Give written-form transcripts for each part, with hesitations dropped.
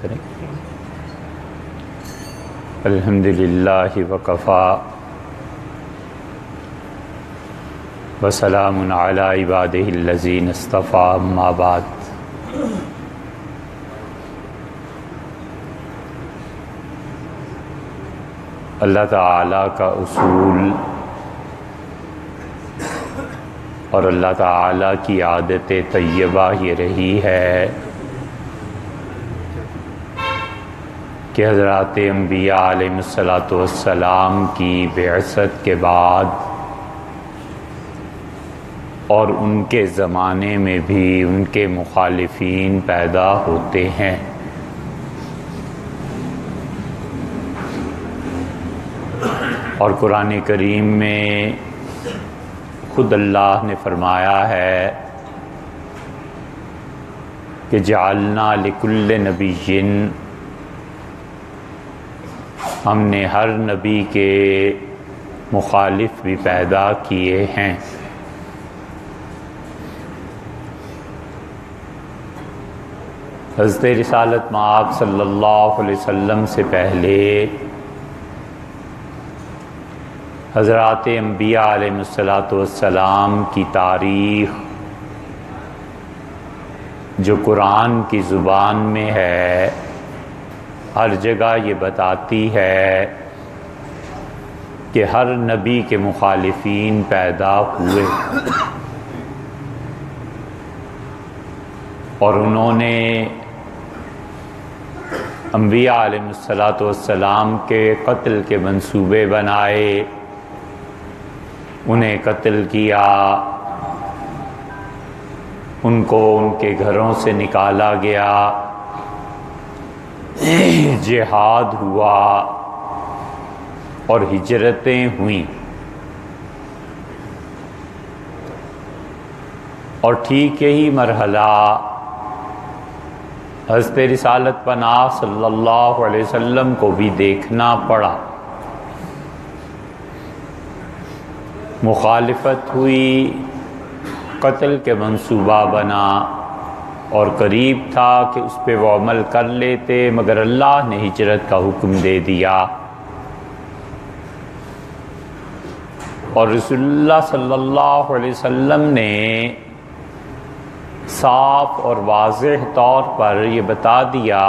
کریں۔ الحمدللہ وکفا وسلام علی عبادہ الذین اصطفیٰ، اما بعد۔ اللہ تعالیٰ کا اصول اور اللہ تعالیٰ کی عادت طیبہ یہ رہی ہے کہ حضرات انبیاء علیہم السلام کی بعثت کے بعد اور ان کے زمانے میں بھی ان کے مخالفین پیدا ہوتے ہیں۔ اور قرآن کریم میں خود اللہ نے فرمایا ہے کہ جعلنا لکل نبی، ہم نے ہر نبی کے مخالف بھی پیدا کیے ہیں۔ حضرت رسالت مآب صلی اللہ علیہ وسلم سے پہلے حضرات انبیاء علیہم السلام کی تاریخ جو قرآن کی زبان میں ہے، ہر جگہ یہ بتاتی ہے کہ ہر نبی کے مخالفین پیدا ہوئے اور انہوں نے انبیاء علیہم السلام کے قتل کے منصوبے بنائے، انہیں قتل کیا، ان کو ان کے گھروں سے نکالا گیا، جہاد ہوا اور ہجرتیں ہوئیں۔ اور ٹھیک یہی مرحلہ حضرت رسالت پناہ صلی اللہ علیہ وسلم کو بھی دیکھنا پڑا۔ مخالفت ہوئی، قتل کے منصوبہ بنا اور قریب تھا کہ اس پہ وہ عمل کر لیتے، مگر اللہ نے ہجرت کا حکم دے دیا۔ اور رسول اللہ صلی اللہ علیہ وسلم نے صاف اور واضح طور پر یہ بتا دیا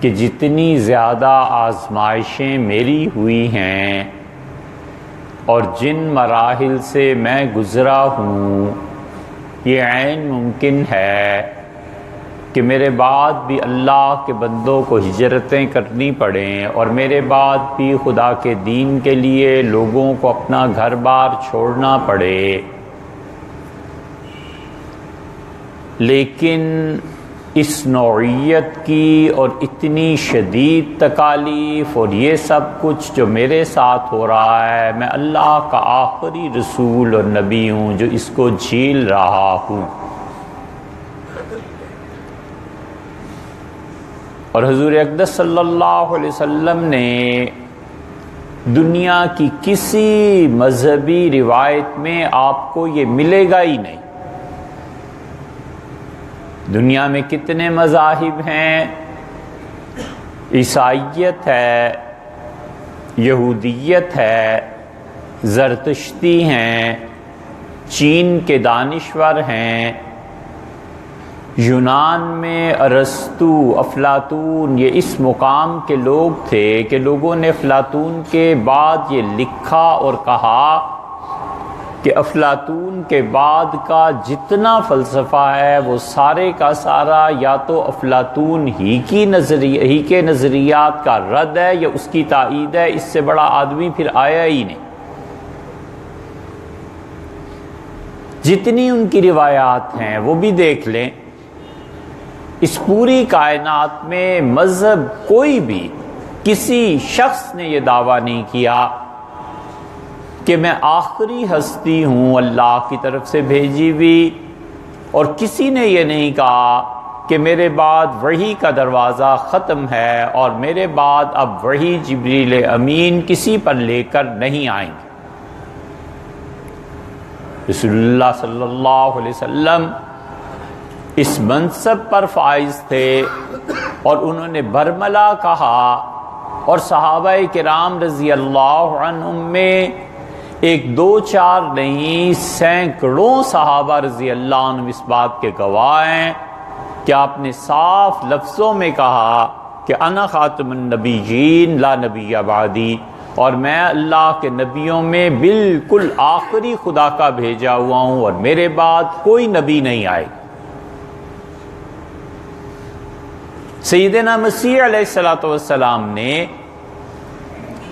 کہ جتنی زیادہ آزمائشیں میری ہوئی ہیں اور جن مراحل سے میں گزرا ہوں، یہ عین ممکن ہے کہ میرے بعد بھی اللہ کے بندوں کو ہجرتیں کرنی پڑیں اور میرے بعد بھی خدا کے دین کے لیے لوگوں کو اپنا گھر بار چھوڑنا پڑے، لیکن اس نوعیت کی اور اتنی شدید تکالیف اور یہ سب کچھ جو میرے ساتھ ہو رہا ہے، میں اللہ کا آخری رسول اور نبی ہوں جو اس کو جھیل رہا ہوں۔ اور حضور اقدس صلی اللہ علیہ وسلم نے دنیا کی کسی مذہبی روایت میں آپ کو یہ ملے گا ہی نہیں۔ دنیا میں کتنے مذاہب ہیں؟ عیسائیت ہے، یہودیت ہے، زرتشتی ہیں، چین کے دانشور ہیں، یونان میں ارسطو، افلاطون، یہ اس مقام کے لوگ تھے کہ لوگوں نے افلاطون کے بعد یہ لکھا اور کہا کہ افلاطون کے بعد کا جتنا فلسفہ ہے وہ سارے کا سارا یا تو افلاطون ہی کے نظریات کا رد ہے یا اس کی تائید ہے، اس سے بڑا آدمی پھر آیا ہی نہیں۔ جتنی ان کی روایات ہیں وہ بھی دیکھ لیں۔ اس پوری کائنات میں مذہب کوئی بھی کسی شخص نے یہ دعویٰ نہیں کیا کہ میں آخری ہستی ہوں اللہ کی طرف سے بھیجی ہوئی، اور کسی نے یہ نہیں کہا کہ میرے بعد وحی کا دروازہ ختم ہے اور میرے بعد اب وحی جبریل امین کسی پر لے کر نہیں آئیں گے۔ رسول اللہ صلی اللہ علیہ وسلم اس منصب پر فائز تھے اور انہوں نے برملا کہا، اور صحابہ کرام رضی اللہ عنہم میں ایک دو چار نہیں سینکڑوں صحابہ رضی اللہ عنہم اس بات کے گواہ ہیں کہ آپ نے صاف لفظوں میں کہا کہ انا خاتم النبیین لا نبی بعدی، اور میں اللہ کے نبیوں میں بالکل آخری خدا کا بھیجا ہوا ہوں اور میرے بعد کوئی نبی نہیں آئے۔ سیدنا مسیح علیہ السلام نے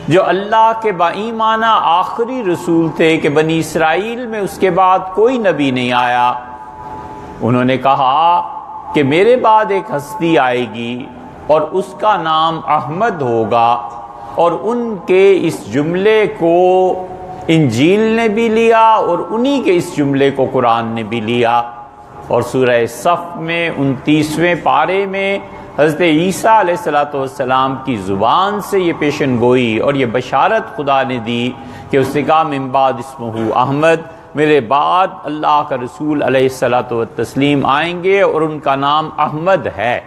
جو اللہ کے باایمانہ آخری رسول تھے کہ بنی اسرائیل میں اس کے بعد کوئی نبی نہیں آیا، انہوں نے کہا کہ میرے بعد ایک ہستی آئے گی اور اس کا نام احمد ہوگا، اور ان کے اس جملے کو انجیل نے بھی لیا اور انہی کے اس جملے کو قرآن نے بھی لیا، اور سورہ صف میں 29ویں پارے میں حضرت عیسیٰ علیہ السلام کی زبان سے یہ پیشن گوئی اور یہ بشارت خدا نے دی کہ اس نے کہا من بعد اسمہ احمد، میرے بعد اللہ کا رسول علیہ السلام آئیں گے اور ان کا نام احمد ہے۔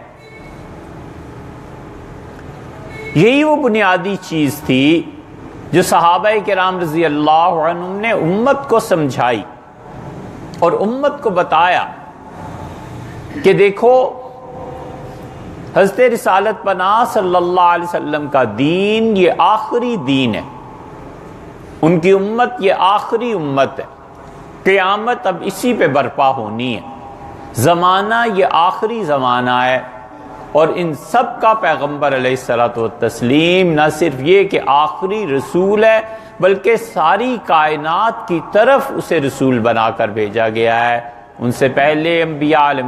یہی وہ بنیادی چیز تھی جو صحابہ کرام رضی اللہ عنہم نے امت کو سمجھائی اور امت کو بتایا کہ دیکھو حضرت رسالت پناہ صلی اللہ علیہ وسلم کا دین یہ آخری دین ہے، ان کی امت یہ آخری امت ہے، قیامت اب اسی پہ برپا ہونی ہے، زمانہ یہ آخری زمانہ ہے، اور ان سب کا پیغمبر علیہ السلام نہ صرف یہ کہ آخری رسول ہے بلکہ ساری کائنات کی طرف اسے رسول بنا کر بھیجا گیا ہے۔ ان سے پہلے انبیاء علیہ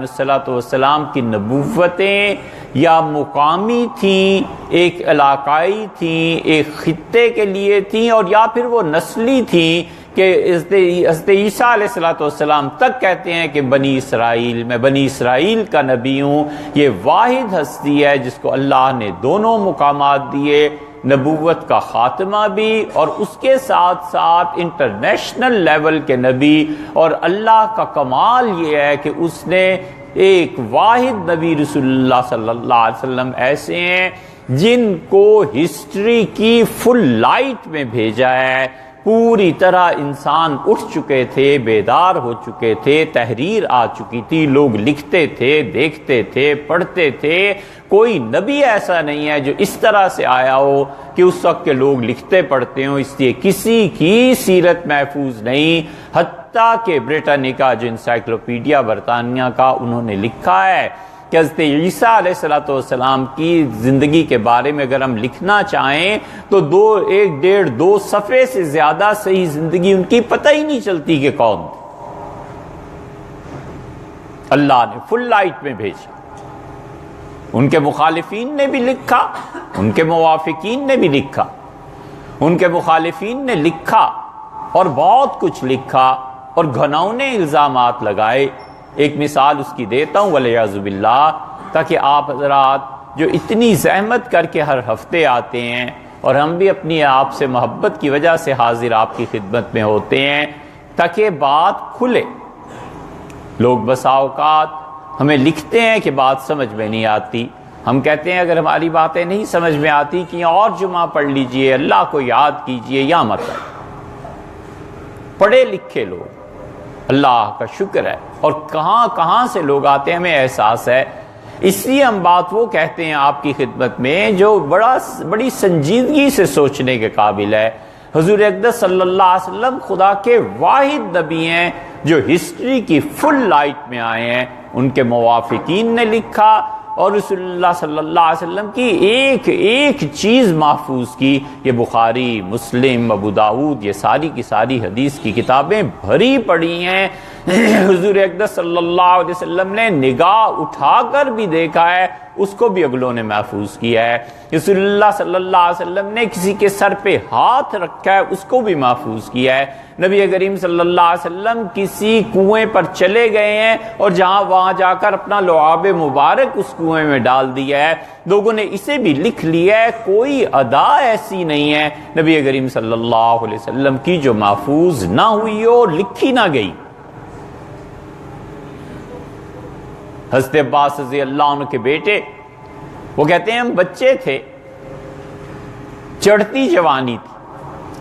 السلام کی نبوتیں یا مقامی تھیں، ایک علاقائی تھیں، ایک خطے کے لیے تھیں، اور یا پھر وہ نسلی تھیں کہ حضرت عیسیٰ علیہ السلام تک کہتے ہیں کہ بنی اسرائیل، میں بنی اسرائیل کا نبی ہوں۔ یہ واحد ہستی ہے جس کو اللہ نے دونوں مقامات دیے، نبوت کا خاتمہ بھی اور اس کے ساتھ ساتھ انٹرنیشنل لیول کے نبی، اور اللہ کا کمال یہ ہے کہ اس نے ایک واحد نبی رسول اللہ صلی اللہ علیہ وسلم ایسے ہیں جن کو ہسٹری کی فل لائٹ میں بھیجا ہے، پوری طرح انسان اٹھ چکے تھے، بیدار ہو چکے تھے، تحریر آ چکی تھی، لوگ لکھتے تھے، دیکھتے تھے، پڑھتے تھے۔ کوئی نبی ایسا نہیں ہے جو اس طرح سے آیا ہو کہ اس وقت کے لوگ لکھتے پڑھتے ہوں، اس لیے کسی کی سیرت محفوظ نہیں، حتیٰ کہ برٹانیکا جو انسائکلوپیڈیا برطانیہ کا انہوں نے لکھا ہے کہ حضرت عیسیٰ علیہ السلام کی زندگی کے بارے میں اگر ہم لکھنا چاہیں تو ایک ڈیڑھ دو صفحے سے زیادہ صحیح زندگی ان کی پتہ ہی نہیں چلتی کہ کون تھی۔ اللہ نے فل لائٹ میں بھیجا، ان کے مخالفین نے بھی لکھا، ان کے موافقین نے بھی لکھا، ان کے مخالفین نے لکھا اور بہت کچھ لکھا اور گھناؤنے الزامات لگائے۔ ایک مثال اس کی دیتا ہوں والعیاذ باللہ، تاکہ آپ حضرات جو اتنی زحمت کر کے ہر ہفتے آتے ہیں اور ہم بھی اپنی آپ سے محبت کی وجہ سے حاضر آپ کی خدمت میں ہوتے ہیں، تاکہ بات کھلے۔ لوگ بسا اوقات ہمیں لکھتے ہیں کہ بات سمجھ میں نہیں آتی، ہم کہتے ہیں اگر ہماری باتیں نہیں سمجھ میں آتی کہ اور جمعہ پڑھ لیجئے، اللہ کو یاد کیجئے، یا مت۔ پڑھے لکھے لوگ، اللہ کا شکر ہے، اور کہاں کہاں سے لوگ آتے ہیں، ہمیں احساس ہے۔ اس لیے ہم بات وہ کہتے ہیں آپ کی خدمت میں جو بڑی سنجیدگی سے سوچنے کے قابل ہے۔ حضور اقدس صلی اللہ علیہ وسلم خدا کے واحد نبی ہیں جو ہسٹری کی فل لائٹ میں آئے ہیں۔ ان کے موافقین نے لکھا اور رسول اللہ صلی اللہ علیہ وسلم کی ایک ایک چیز محفوظ کی۔ یہ بخاری، مسلم، ابو داؤد، یہ ساری کی ساری حدیث کی کتابیں بھری پڑی ہیں۔ حضور اقدس صلی اللہ علیہ وسلم نے نگاہ اٹھا کر بھی دیکھا ہے، اس کو بھی اگلوں نے محفوظ کیا ہے۔ رسول اللہ صلی اللہ علیہ وسلم نے کسی کے سر پہ ہاتھ رکھا ہے، اس کو بھی محفوظ کیا ہے۔ نبی کریم صلی اللہ علیہ وسلم کسی کنویں پر چلے گئے ہیں اور وہاں جا کر اپنا لعاب مبارک اس کنویں میں ڈال دیا ہے، لوگوں نے اسے بھی لکھ لیا ہے۔ کوئی ادا ایسی نہیں ہے نبی کریم صلی اللہ علیہ وسلم کی جو محفوظ نہ ہوئی ہو اور لکھی نہ گئی۔ حضرت عباس رضی اللہ عنہ کے بیٹے، وہ کہتے ہیں ہم بچے تھے، چڑھتی جوانی تھی،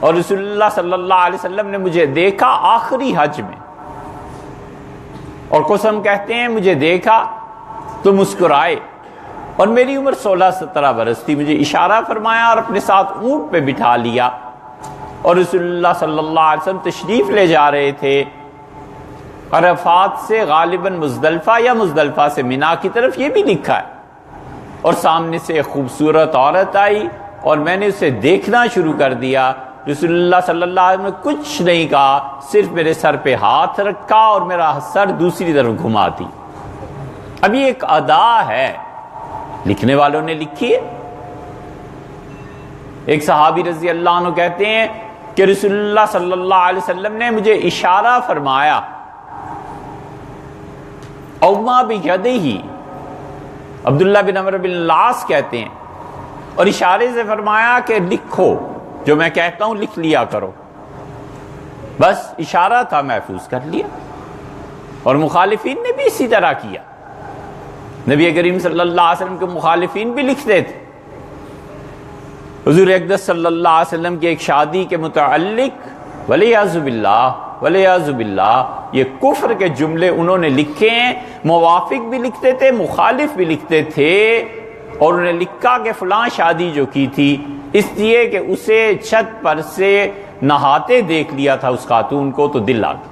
اور رسول اللہ صلی اللہ علیہ وسلم نے مجھے دیکھا آخری حج میں، اور قسم کہتے ہیں مجھے دیکھا تو مسکرائے، اور میری عمر 16-17 برس تھی، مجھے اشارہ فرمایا اور اپنے ساتھ اونٹ پہ بٹھا لیا، اور رسول اللہ صلی اللہ علیہ وسلم تشریف لے جا رہے تھے عرفات سے غالباً مزدلفہ یا مزدلفہ سے منا کی طرف، یہ بھی لکھا ہے، اور سامنے سے ایک خوبصورت عورت آئی اور میں نے اسے دیکھنا شروع کر دیا۔ رسول اللہ صلی اللہ علیہ وسلم نے کچھ نہیں کہا، صرف میرے سر پہ ہاتھ رکھا اور میرا سر دوسری طرف گھما دی۔ اب یہ ایک ادا ہے، لکھنے والوں نے لکھی ہے۔ ایک صحابی رضی اللہ عنہ کہتے ہیں کہ رسول اللہ صلی اللہ علیہ وسلم نے مجھے اشارہ فرمایا، اوما بیدہ، عبداللہ بن عمرو بن العاص کہتے ہیں، اور اشارے سے فرمایا کہ لکھو، جو میں کہتا ہوں لکھ لیا کرو۔ بس اشارہ تھا، محفوظ کر لیا، اور مخالفین نے بھی اسی طرح کیا۔ نبی کریم صلی اللہ علیہ وسلم کے مخالفین بھی لکھتے تھے۔ حضور اقدس صلی اللہ علیہ وسلم کی ایک شادی کے متعلق ولیعذ باللہ یہ کفر کے جملے انہوں نے لکھے ہیں، موافق بھی لکھتے تھے، مخالف بھی لکھتے تھے، اور انہوں نے لکھا کہ فلاں شادی جو کی تھی اس لیے کہ اسے چھت پر سے نہاتے دیکھ لیا تھا اس خاتون کو تو دل آ گیا۔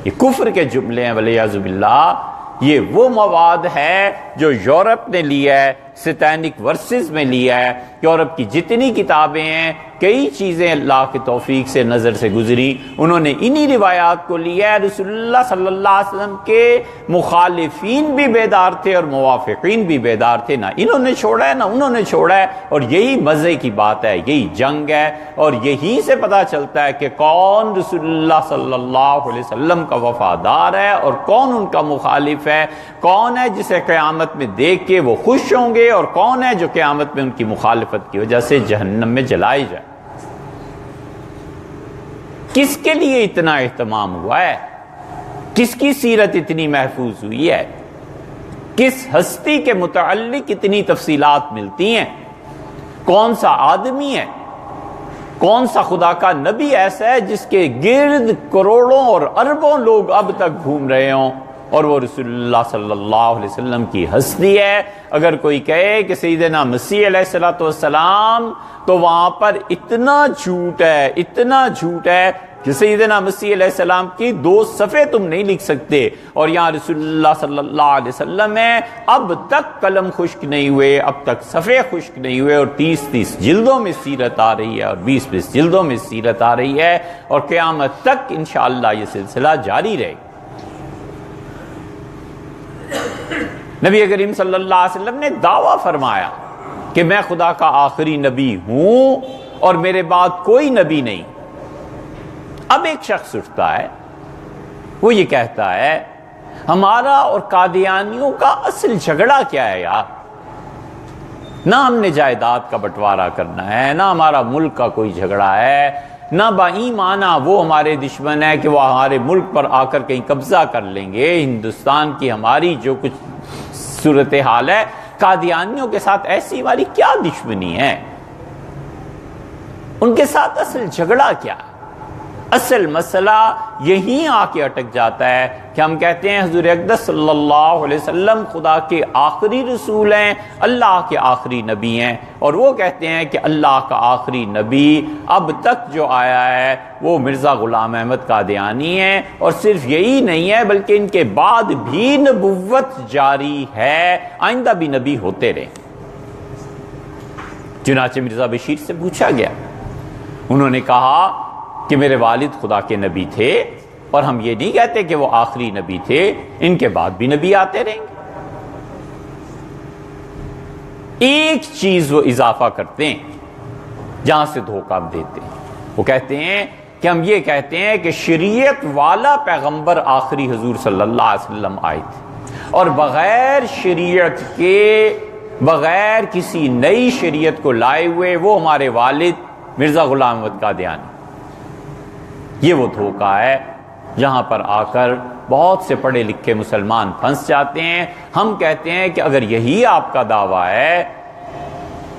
یہ کفر کے جملے ہیں ولیعذ باللہ۔ یہ وہ مواد ہے جو یورپ نے لیا ہے، سیتینک ورسز میں لیا ہے۔ یورپ کی جتنی کتابیں ہیں، کئی چیزیں اللہ کی توفیق سے نظر سے گزری، انہوں نے انہی روایات کو لیا ہے۔ رسول اللہ صلی اللہ علیہ وسلم کے مخالفین بھی بیدار تھے اور موافقین بھی بیدار تھے، نہ انہوں نے چھوڑا ہے نہ انہوں نے چھوڑا ہے، اور یہی مزے کی بات ہے، یہی جنگ ہے، اور یہی سے پتہ چلتا ہے کہ کون رسول اللہ صلی اللہ علیہ وسلم کا وفادار ہے اور کون ان کا مخالف ہے، کون ہے جسے قیامت میں دیکھ کے وہ خوش ہوں گے اور کون ہے جو قیامت میں ان کی مخالفت کی وجہ سے جہنم میں جلائے جائے۔ کس کے لیے اتنا اہتمام ہوا ہے؟ کس کی سیرت اتنی محفوظ ہوئی ہے؟ کس ہستی کے متعلق اتنی تفصیلات ملتی ہیں؟ کون سا آدمی ہے، کون سا خدا کا نبی ایسا ہے جس کے گرد کروڑوں اور اربوں لوگ اب تک گھوم رہے ہوں اور وہ رسول اللہ صلی اللہ علیہ وسلم کی ہستی ہے؟ اگر کوئی کہے کہ سیدنا مسیح علیہ السلام، تو وہاں پر اتنا جھوٹ ہے کہ سیدنا مسیح علیہ السلام کی 2 صفحے تم نہیں لکھ سکتے، اور یہاں رسول اللہ صلی اللہ علیہ وسلم ہے، اب تک قلم خشک نہیں ہوئے، اب تک صفحے خشک نہیں ہوئے، اور 30 جلدوں میں سیرت آ رہی ہے اور 20 جلدوں میں سیرت آ رہی ہے، اور قیامت تک انشاءاللہ یہ سلسلہ جاری رہے گا۔ نبی کریم صلی اللہ علیہ وسلم نے دعویٰ فرمایا کہ میں خدا کا آخری نبی ہوں اور میرے بعد کوئی نبی نہیں۔ اب ایک شخص اٹھتا ہے، وہ یہ کہتا ہے ہمارا اور قادیانیوں کا اصل جھگڑا کیا ہے یار؟ نہ ہم نے جائیداد کا بٹوارا کرنا ہے، نہ ہمارا ملک کا کوئی جھگڑا ہے، نہ بائیمانہ وہ ہمارے دشمن ہے کہ وہ ہمارے ملک پر آ کر کہیں قبضہ کر لیں گے۔ ہندوستان کی ہماری جو کچھ صورتحال ہے، قادیانیوں کے ساتھ ایسی ہماری کیا دشمنی ہے؟ ان کے ساتھ اصل جھگڑا کیا؟ اصل مسئلہ یہیں آ کے اٹک جاتا ہے کہ ہم کہتے ہیں حضور اقدس صلی اللہ علیہ وسلم خدا کے آخری رسول ہیں، اللہ کے آخری نبی ہیں، اور وہ کہتے ہیں کہ اللہ کا آخری نبی اب تک جو آیا ہے وہ مرزا غلام احمد قادیانی ہیں، اور صرف یہی نہیں ہے بلکہ ان کے بعد بھی نبوت جاری ہے، آئندہ بھی نبی ہوتے رہے۔ چنانچہ مرزا بشیر سے پوچھا گیا، انہوں نے کہا کہ میرے والد خدا کے نبی تھے، اور ہم یہ نہیں کہتے کہ وہ آخری نبی تھے، ان کے بعد بھی نبی آتے رہیں گے۔ ایک چیز وہ اضافہ کرتے ہیں جہاں سے دھوکہ دیتے ہیں، وہ کہتے ہیں کہ ہم یہ کہتے ہیں کہ شریعت والا پیغمبر آخری حضور صلی اللہ علیہ وسلم آئے تھے، اور بغیر شریعت کے، بغیر کسی نئی شریعت کو لائے ہوئے وہ ہمارے والد مرزا غلام احمد قادیانی۔ یہ وہ دھوکہ ہے جہاں پر آ کر بہت سے پڑھے لکھے مسلمان پھنس جاتے ہیں۔ ہم کہتے ہیں کہ اگر یہی آپ کا دعویٰ ہے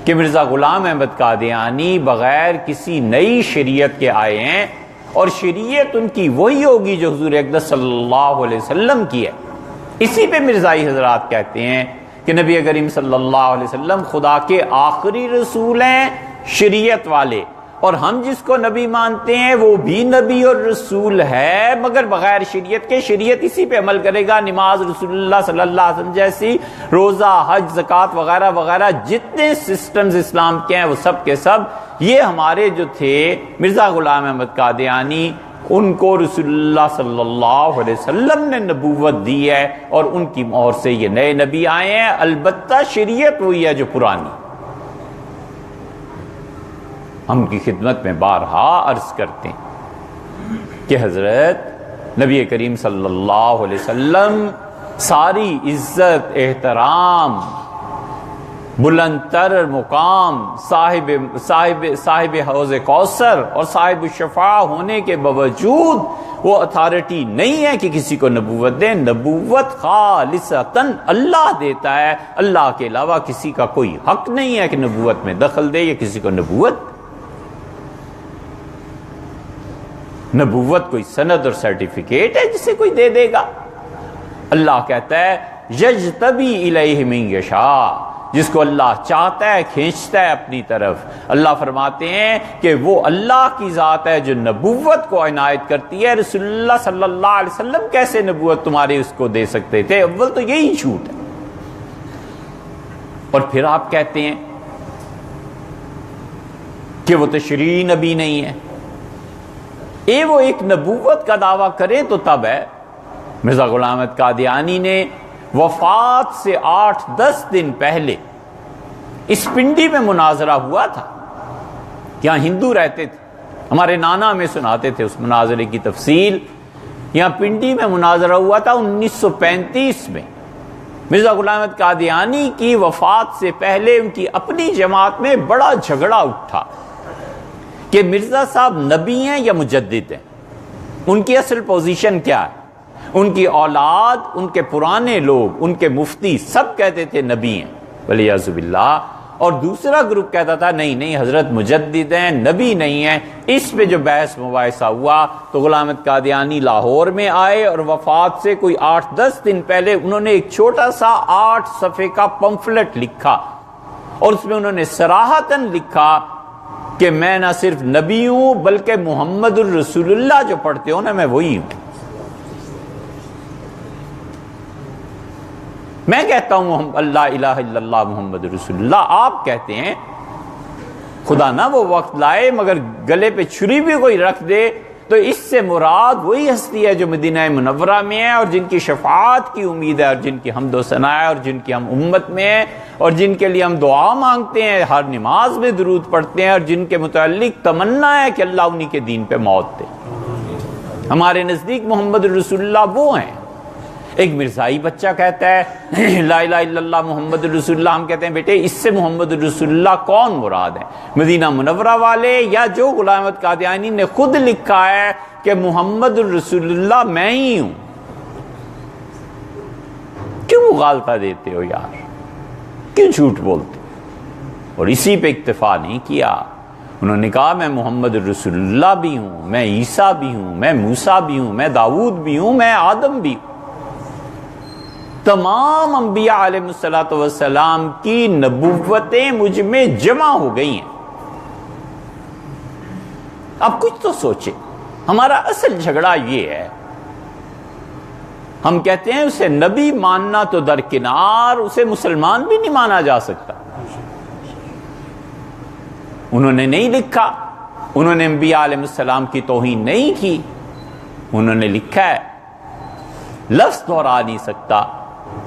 کہ مرزا غلام احمد قادیانی بغیر کسی نئی شریعت کے آئے ہیں اور شریعت ان کی وہی ہوگی جو حضور اقدس صلی اللہ علیہ وسلم کی ہے، اسی پہ مرزائی حضرات کہتے ہیں کہ نبی کریم صلی اللہ علیہ وسلم خدا کے آخری رسول ہیں، شریعت والے، اور ہم جس کو نبی مانتے ہیں وہ بھی نبی اور رسول ہے مگر بغیر شریعت کے، شریعت اسی پہ عمل کرے گا، نماز رسول اللہ صلی اللہ علیہ وسلم جیسی، روزہ، حج، زکوٰۃ وغیرہ وغیرہ جتنے سسٹمز اسلام کے ہیں وہ سب کے سب یہ ہمارے جو تھے مرزا غلام احمد قادیانی، ان کو رسول اللہ صلی اللہ علیہ وسلم نے نبوت دی ہے اور ان کی مہر سے یہ نئے نبی آئے ہیں، البتہ شریعت وہی ہے جو پرانی۔ ہم کی خدمت میں بارہا عرض کرتے ہیں کہ حضرت نبی کریم صلی اللہ علیہ وسلم ساری عزت، احترام، بلند تر مقام، صاحب حوض کوثر اور صاحب الشفاعہ ہونے کے باوجود وہ اتھارٹی نہیں ہے کہ کسی کو نبوت دیں۔ نبوت خالصتاً اللہ دیتا ہے، اللہ کے علاوہ کسی کا کوئی حق نہیں ہے کہ نبوت میں دخل دے یا کسی کو نبوت کوئی سند اور سرٹیفکیٹ ہے جسے کوئی دے دے گا۔ اللہ کہتا ہے یجتبی الیہ من یشاء، جس کو اللہ چاہتا ہے کھینچتا ہے اپنی طرف۔ اللہ فرماتے ہیں کہ وہ اللہ کی ذات ہے جو نبوت کو عنایت کرتی ہے۔ رسول اللہ صلی اللہ علیہ وسلم کیسے نبوت تمہارے اس کو دے سکتے تھے؟ اول تو یہی جھوٹ ہے، اور پھر آپ کہتے ہیں کہ وہ تشریعی نبی نہیں ہے۔ وہ ایک نبوت کا دعویٰ کریں تو تب ہے۔ مرزا غلام احمد قادیانی نے وفات سے 8-10 دن پہلے اس پنڈی میں مناظرہ ہوا تھا، یہاں ہندو رہتے تھے، ہمارے نانا میں سناتے تھے اس مناظرے کی تفصیل۔ یہاں پنڈی میں مناظرہ ہوا تھا 1935 میں۔ مرزا غلام احمد قادیانی کی وفات سے پہلے ان کی اپنی جماعت میں بڑا جھگڑا اٹھا کہ مرزا صاحب نبی ہیں یا مجدد ہیں، ان کی اصل پوزیشن کیا ہے۔ ان کی اولاد، ان کے پرانے لوگ، ان کے مفتی سب کہتے تھے نبی ہیں والعیاذ باللہ، اور دوسرا گروپ کہتا تھا نہیں حضرت مجدد ہیں، نبی نہیں ہیں۔ اس پہ جو بحث مباحثہ ہوا تو غلام احمد قادیانی لاہور میں آئے اور وفات سے کوئی 8-10 دن پہلے انہوں نے ایک چھوٹا سا 8 صفحے کا پمفلٹ لکھا، اور اس میں انہوں نے صراحتاً لکھا کہ میں نہ صرف نبی ہوں بلکہ محمد الرسول اللہ جو پڑھتے ہو نا میں وہی ہوں۔ میں کہتا ہوں اللہ الہ الا اللہ محمد رسول اللہ، آپ کہتے ہیں خدا نہ وہ وقت لائے مگر گلے پہ چھری بھی کوئی رکھ دے تو اس سے مراد وہی ہستی ہے جو مدینہ منورہ میں ہے اور جن کی شفاعت کی امید ہے اور جن کی حمد و ثنا ہے اور جن کی ہم امت میں ہیں اور جن کے لیے ہم دعا مانگتے ہیں، ہر نماز میں درود پڑھتے ہیں اور جن کے متعلق تمنا ہے کہ اللہ انہی کے دین پہ موت دے۔ ہمارے نزدیک محمد رسول اللہ وہ ہیں۔ ایک مرزائی بچہ کہتا ہے لا الہ الا اللہ محمد رسول اللہ، ہم کہتے ہیں بیٹے اس سے محمد رسول اللہ کون مراد ہے، مدینہ منورہ والے یا جو غلام احمد قادیانی نے خود لکھا ہے کہ محمد رسول اللہ میں ہی ہوں؟ کیوں مغالطہ دیتے ہو یار، کیوں جھوٹ بولتے؟ اور اسی پہ اکتفا نہیں کیا، انہوں نے کہا میں محمد رسول اللہ بھی ہوں، میں عیسیٰ بھی ہوں، میں موسیٰ بھی ہوں، میں داؤد بھی ہوں، میں آدم بھی ہوں۔ تمام انبیاء علیہ الصلوۃ والسلام کی نبوتیں مجھ میں جمع ہو گئی ہیں۔ اب کچھ تو سوچیں، ہمارا اصل جھگڑا یہ ہے، ہم کہتے ہیں اسے نبی ماننا تو درکنار، اسے مسلمان بھی نہیں مانا جا سکتا۔ انہوں نے نہیں لکھا، انہوں نے انبیاء علیہ السلام کی توہین نہیں کی، انہوں نے لکھا ہے، لفظ دہرا نہیں سکتا،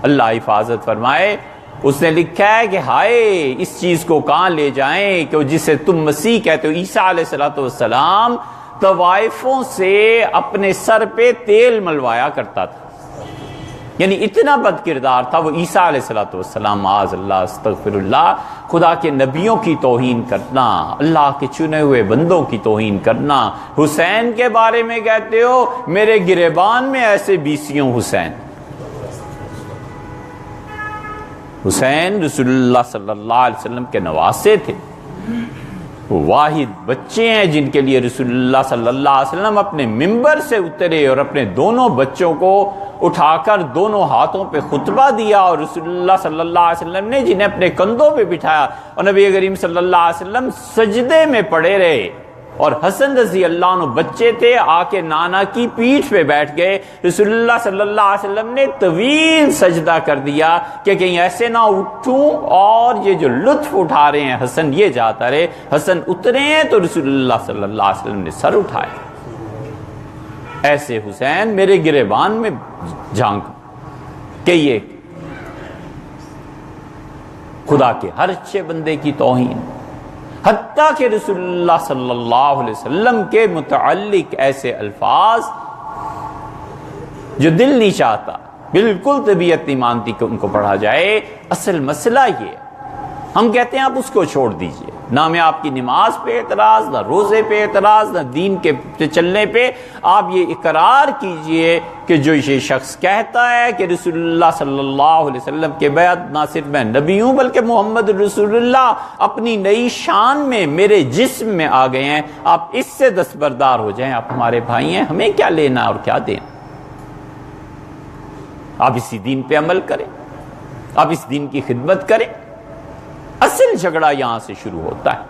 اللہ حفاظت فرمائے، اس نے لکھا ہے کہ ہائے اس چیز کو کہاں لے جائیں کہ جسے تم مسیح کہتے ہو، عیسیٰ علیہ السلام طوائفوں سے اپنے سر پہ تیل ملوایا کرتا تھا۔ یعنی اتنا بد کردار تھا وہ عیسیٰ علیہ السلام، معاذ اللہ، استغفر اللہ، خدا کے نبیوں کی توہین کرنا، اللہ کے چنے ہوئے بندوں کی توہین کرنا۔ حسین کے بارے میں کہتے ہو میرے گریبان میں ایسے بیسیوں حسین۔ حسین رسول اللہ صلی اللہ علیہ وسلم کے نواسے تھے، واحد بچے ہیں جن کے لیے رسول اللہ صلی اللہ علیہ وسلم اپنے منبر سے اترے اور اپنے دونوں بچوں کو اٹھا کر دونوں ہاتھوں پہ خطبہ دیا، اور رسول اللہ صلی اللہ علیہ وسلم نے جنہیں اپنے کندھوں پہ بٹھایا، اور نبی کریم صلی اللہ علیہ وسلم سجدے میں پڑے رہے، اور حسن رضی اللہ عنہ بچے تھے، آ کے نانا کی پیٹھ پہ بیٹھ گئے۔ رسول اللہ صلی اللہ علیہ وسلم نے طویل سجدہ کر دیا کہ کہیں ایسے نہ اٹھوں اور یہ جو لطف اٹھا رہے ہیں حسن یہ جاتا رہے۔ حسن اترے ہیں تو رسول اللہ صلی اللہ علیہ وسلم نے سر اٹھایا۔ ایسے حسین میرے گریبان میں جھانک کہ یہ خدا کے ہر اچھے بندے کی توہین، حتیٰ کہ رسول اللہ صلی اللہ علیہ وسلم کے متعلق ایسے الفاظ جو دل نہیں چاہتا، بالکل طبیعت نہیں مانتی کہ ان کو پڑھا جائے۔ اصل مسئلہ یہ ہے، ہم کہتے ہیں آپ اس کو چھوڑ دیجئے، نہ میں آپ کی نماز پہ اعتراض، نہ روزے پہ اعتراض، نہ دین کے چلنے پہ، آپ یہ اقرار کیجئے کہ جو یہ شخص کہتا ہے کہ رسول اللہ صلی اللہ علیہ وسلم کے بعد نہ صرف میں نبی ہوں بلکہ محمد رسول اللہ اپنی نئی شان میں میرے جسم میں آ گئے ہیں، آپ اس سے دستبردار ہو جائیں، آپ ہمارے بھائی ہیں، ہمیں کیا لینا اور کیا دینا، آپ اسی دین پہ عمل کریں، آپ اس دین کی خدمت کریں۔ اصل جھگڑا یہاں سے شروع ہوتا ہے۔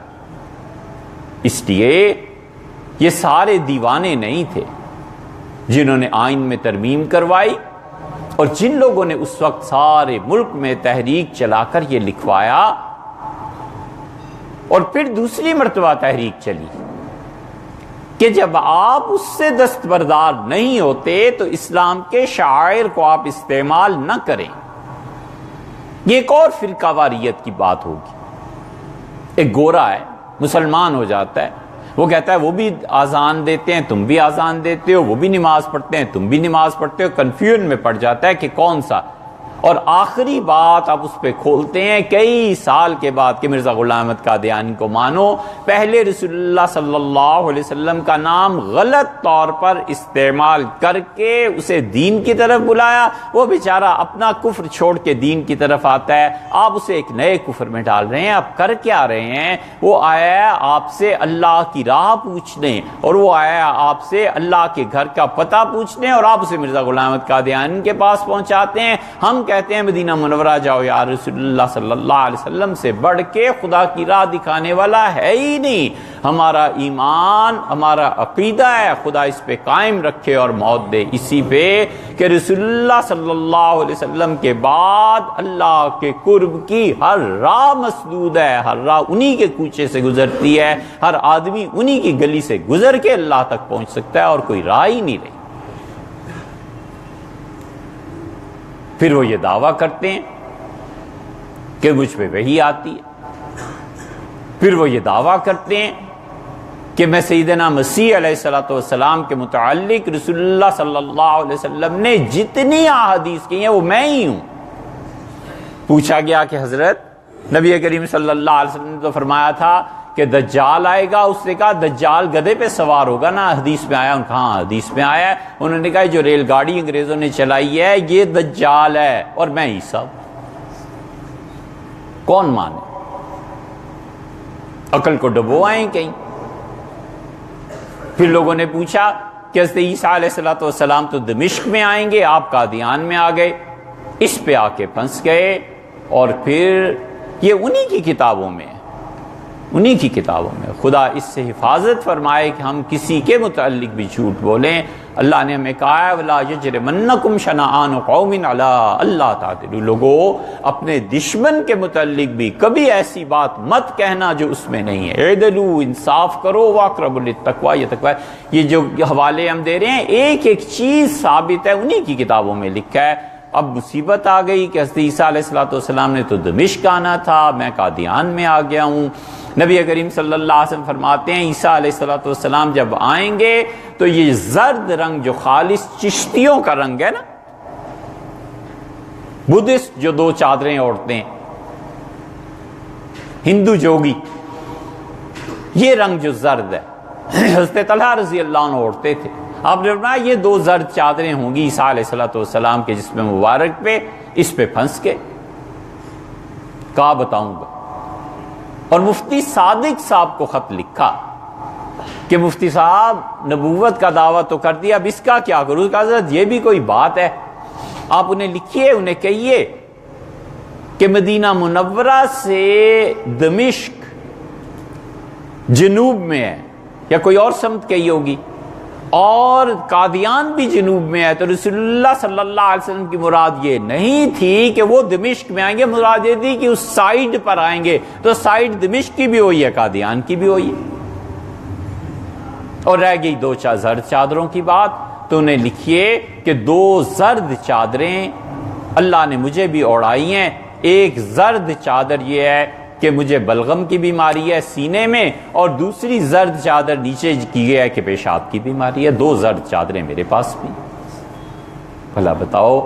اس لیے یہ سارے دیوانے نہیں تھے جنہوں نے آئین میں ترمیم کروائی، اور جن لوگوں نے اس وقت سارے ملک میں تحریک چلا کر یہ لکھوایا، اور پھر دوسری مرتبہ تحریک چلی کہ جب آپ اس سے دستبردار نہیں ہوتے تو اسلام کے شعائر کو آپ استعمال نہ کریں۔ یہ ایک اور فرقہ واریت کی بات ہوگی۔ ایک گورا ہے، مسلمان ہو جاتا ہے، وہ کہتا ہے وہ بھی آزان دیتے ہیں، تم بھی آزان دیتے ہو، وہ بھی نماز پڑھتے ہیں، تم بھی نماز پڑھتے ہو، کنفیوژن میں پڑ جاتا ہے کہ کون سا، اور آخری بات آپ اس پہ کھولتے ہیں کئی سال کے بعد کہ مرزا غلام احمد قادیانی کو مانو، پہلے رسول اللہ صلی اللہ علیہ وسلم کا نام غلط طور پر استعمال کر کے اسے دین کی طرف بلایا، وہ بیچارہ اپنا کفر چھوڑ کے دین کی طرف آتا ہے، آپ اسے ایک نئے کفر میں ڈال رہے ہیں۔ آپ کر کیا رہے ہیں؟ وہ آیا ہے آپ سے اللہ کی راہ پوچھنے، اور وہ آیا ہے آپ سے اللہ کے گھر کا پتہ پوچھنے، اور آپ اسے مرزا غلام احمد قادیانی کے پاس پہنچاتے ہیں۔ ہم کہتے ہیں مدینہ منورہ جاؤ، یا رسول اللہ صلی اللہ علیہ وسلم سے بڑھ کے خدا کی راہ دکھانے والا ہے ہی نہیں۔ ہمارا ایمان، ہمارا عقیدہ ہے خدا اس پہ قائم رکھے اور موت دے اسی پہ کہ رسول اللہ صلی اللہ علیہ وسلم کے بعد اللہ کے قرب کی ہر راہ مسدود ہے، ہر راہ انہی کے کوچے سے گزرتی ہے، ہر آدمی انہی کی گلی سے گزر کے اللہ تک پہنچ سکتا ہے، اور کوئی راہ ہی نہیں رہی۔ پھر وہ یہ دعویٰ کرتے ہیں کہ مجھ پہ وحی آتی ہے، پھر وہ یہ دعویٰ کرتے ہیں کہ میں سیدنا مسیح علیہ السلام کے متعلق رسول اللہ صلی اللہ علیہ وسلم نے جتنی احادیث کی ہیں وہ میں ہی ہوں۔ پوچھا گیا کہ حضرت نبی کریم صلی اللہ علیہ وسلم نے تو فرمایا تھا کہ دجال آئے گا، اس نے کہا دجال گدھے پہ سوار ہوگا نا، حدیث میں آیا؟ ان کہا ہاں حدیث میں آیا ہے۔ انہوں نے کہا جو ریل گاڑی انگریزوں نے چلائی ہے یہ دجال ہے، اور میں عیسیٰ، کون مانے؟ عقل کو ڈبو آئیں کہیں۔ پھر لوگوں نے پوچھا کہ حضرت عیسیٰ علیہ السلام تو دمشق میں آئیں گے، آپ قادیان میں آ گئے، اس پہ آ کے پھنس گئے، اور پھر یہ انہی کی کتابوں میں، انہی کی کتابوں میں۔ خدا اس سے حفاظت فرمائے کہ ہم کسی کے متعلق بھی جھوٹ بولیں۔ اللہ نے ہمیں کہا ہے وَلَا يَجْرِمَنَّكُمْ شَنَآنُ قَوْمٍ عَلَىٰ أَلَّا تَعْدِلُوا، لوگو اپنے دشمن کے متعلق بھی کبھی ایسی بات مت کہنا جو اس میں نہیں ہے۔ اعدلوا، انصاف کرو، وَأَقْرَبُ لِلتَّقْوَىٰ، یہ تقویٰ۔ یہ جو حوالے ہم دے رہے ہیں ایک ایک چیز ثابت ہے، انہی کی کتابوں میں لکھا ہے۔ اب مصیبت آ گئی کہ حضرت عیسیٰ علیہ السلام نے تو دمشق آنا تھا، میں قادیان میں آ گیا ہوں۔ نبی کریم صلی اللہ علیہ وسلم فرماتے ہیں عیسیٰ علیہ السلام جب آئیں گے تو یہ زرد رنگ جو خالص چشتیوں کا رنگ ہے نا، بدھسٹ جو 2 چادریں اوڑھتے ہیں، ہندو جوگی، یہ رنگ جو زرد ہے حضرت طلحہ رضی اللہ عنہ اوڑھتے تھے. آپ نے فرمایا یہ 2 زرد چادریں ہوں گی عیسیٰ علیہ السلام کے جسم مبارک پہ، اس پہ پھنس کے کہا بتاؤں گا. اور مفتی صادق صاحب کو خط لکھا کہ مفتی صاحب نبوت کا دعویٰ تو کر دیا، اب اس کا کیا کروں؟ کہ حضرت یہ بھی کوئی بات ہے، آپ انہیں لکھیے، انہیں کہیے کہ مدینہ منورہ سے دمشق جنوب میں ہے، یا کوئی اور سمت کہی ہوگی، اور قادیان بھی جنوب میں ہے، تو رسول اللہ صلی اللہ علیہ وسلم کی مراد یہ نہیں تھی کہ وہ دمشق میں آئیں گے، مراد یہ تھی کہ اس سائیڈ پر آئیں گے. تو سائیڈ دمشق کی بھی ہوئی ہے، قادیان کی بھی ہوئی ہے. اور رہ گئی 2 زرد چادروں کی بات، تو انہیں لکھیے کہ 2 زرد چادریں اللہ نے مجھے بھی اوڑھائی ہیں. ایک زرد چادر یہ ہے کہ مجھے بلغم کی بیماری ہے سینے میں، اور دوسری زرد چادر نیچے کی گئی ہے کہ پیشاب کی بیماری ہے. 2 زرد چادریں میرے پاس بھی. بھلا بتاؤ،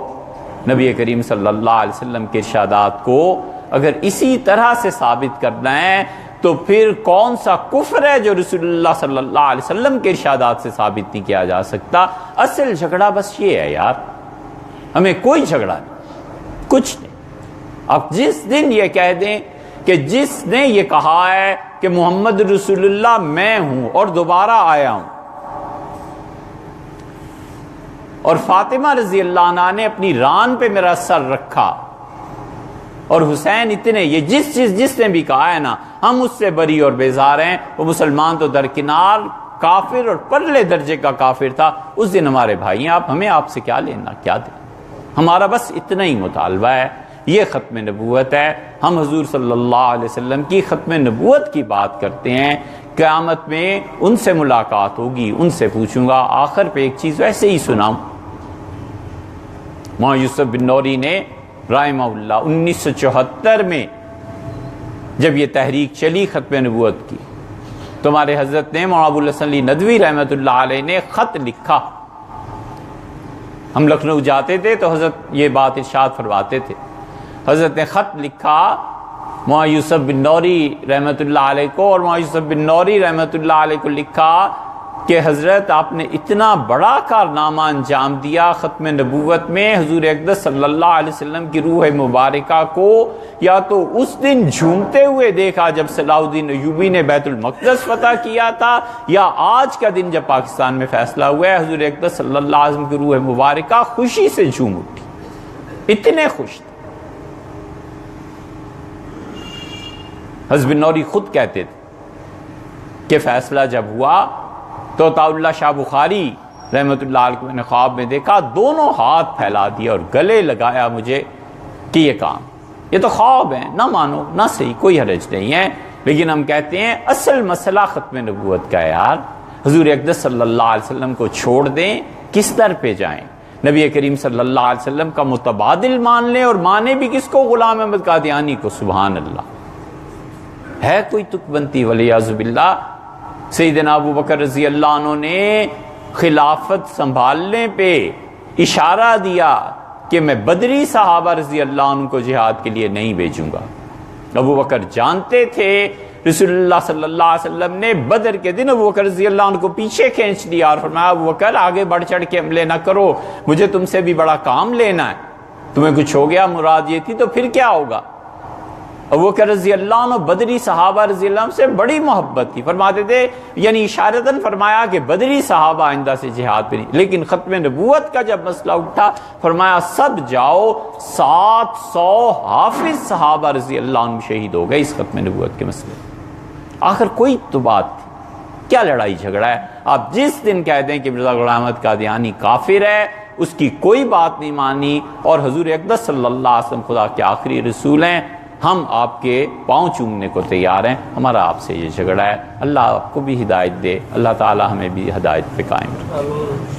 نبی کریم صلی اللہ علیہ وسلم کے ارشادات کو اگر اسی طرح سے ثابت کرنا ہے تو پھر کون سا کفر ہے جو رسول اللہ صلی اللہ علیہ وسلم کے ارشادات سے ثابت نہیں کیا جا سکتا؟ اصل جھگڑا بس یہ ہے یار، ہمیں کوئی جھگڑا نہیں، کچھ نہیں. اب جس دن یہ کہہ دیں کہ جس نے یہ کہا ہے کہ محمد رسول اللہ میں ہوں اور دوبارہ آیا ہوں، اور فاطمہ رضی اللہ عنہ نے اپنی ران پہ میرا سر رکھا، اور حسین اتنے، یہ جس نے بھی کہا ہے نا ہم اس سے بری اور بیزار ہیں، وہ مسلمان تو درکنار کافر اور پرلے درجے کا کافر تھا. اس دن ہمارے بھائی ہیں آپ، ہمیں آپ سے کیا لینا کیا دیں؟ ہمارا بس اتنا ہی مطالبہ ہے. یہ ختم نبوت ہے. ہم حضور صلی اللہ علیہ وسلم کی ختم نبوت کی بات کرتے ہیں. قیامت میں ان سے ملاقات ہوگی، ان سے پوچھوں گا. آخر پہ ایک چیز ویسے ہی سناؤں. مولانا یوسف بن نوری نے رحمہ اللہ 1974 میں جب یہ تحریک چلی ختم نبوت کی، تو ہمارے حضرت نے مولانا ابو الحسن علی ندوی رحمۃ اللہ علیہ نے خط لکھا. ہم لکھنؤ جاتے تھے تو حضرت یہ بات ارشاد فرماتے تھے. حضرت نے خط لکھا مولانا یوسف بن نوری رحمۃ اللہ علیہ کو، اور مولانا یوسف بن نوری رحمۃ اللہ علیہ کو لکھا کہ حضرت آپ نے اتنا بڑا کارنامہ انجام دیا ختم نبوت میں، حضور اقدس صلی اللہ علیہ وسلم کی روح مبارکہ کو یا تو اس دن جھومتے ہوئے دیکھا جب صلاح الدین ایوبی نے بیت المقدس فتح کیا تھا، یا آج کا دن جب پاکستان میں فیصلہ ہوا ہے، حضور اقدس صلی اللہ علیہ وسلم کی روح مبارکہ خوشی سے جھوم اٹھی، اتنے خوش تھے. حضرت بن نوری خود کہتے تھے کہ فیصلہ جب ہوا تو عطاء اللہ شاہ بخاری رحمۃ اللہ علیہ کو نے خواب میں دیکھا، دونوں ہاتھ پھیلا دیا اور گلے لگایا مجھے کہ یہ کام، یہ تو خواب ہے، نہ مانو نہ صحیح، کوئی حرج نہیں ہے. لیکن ہم کہتے ہیں اصل مسئلہ ختم نبوت کا ہے یار. حضور اقدس صلی اللہ علیہ وسلم کو چھوڑ دیں، کس در پہ جائیں؟ نبی کریم صلی اللہ علیہ وسلم کا متبادل مان لیں، اور مانے بھی کس کو؟ غلام احمد قادیانی کو. سبحان اللہ، ہے کوئی تک بنتی ولیعذ باللہ. سیدنا ابو بکر رضی اللہ عنہ نے خلافت سنبھالنے پہ اشارہ دیا کہ میں بدری صحابہ رضی اللہ عنہ کو جہاد کے لیے نہیں بھیجوں گا. ابو بکر جانتے تھے رسول اللہ صلی اللہ علیہ وسلم نے بدر کے دن ابو بکر رضی اللہ عنہ کو پیچھے کھینچ دیا اور فرمایا ابو بکر آگے بڑھ چڑھ کے حملے نہ کرو، مجھے تم سے بھی بڑا کام لینا ہے. تمہیں کچھ ہو گیا، مراد یہ تھی تو پھر کیا ہوگا؟ ابو بکر رضی اللہ عنہ بدری صحابہ رضی اللہ عنہ سے بڑی محبت تھی. فرماتے تھے، یعنی اشارتاً فرمایا کہ بدری صحابہ آئندہ سے جہاد پہ نہیں. لیکن ختم نبوت کا جب مسئلہ اٹھا فرمایا سب جاؤ. 700 حافظ صحابہ رضی اللہ عنہ شہید ہو گئے اس ختم نبوت کے مسئلے. آخر کوئی تو بات تھی، کیا لڑائی جھگڑا ہے؟ آپ جس دن کہہ دیں کہ مرزا غلام احمد قادیانی کافر ہے، اس کی کوئی بات نہیں مانی، اور حضور اقدس صلی اللہ علیہ وسلم خدا کے آخری رسول ہیں، ہم آپ کے پاؤں چومنے کو تیار ہیں. ہمارا آپ سے یہ جھگڑا ہے. اللہ آپ کو بھی ہدایت دے، اللہ تعالی ہمیں بھی ہدایت پہ قائم رکھے.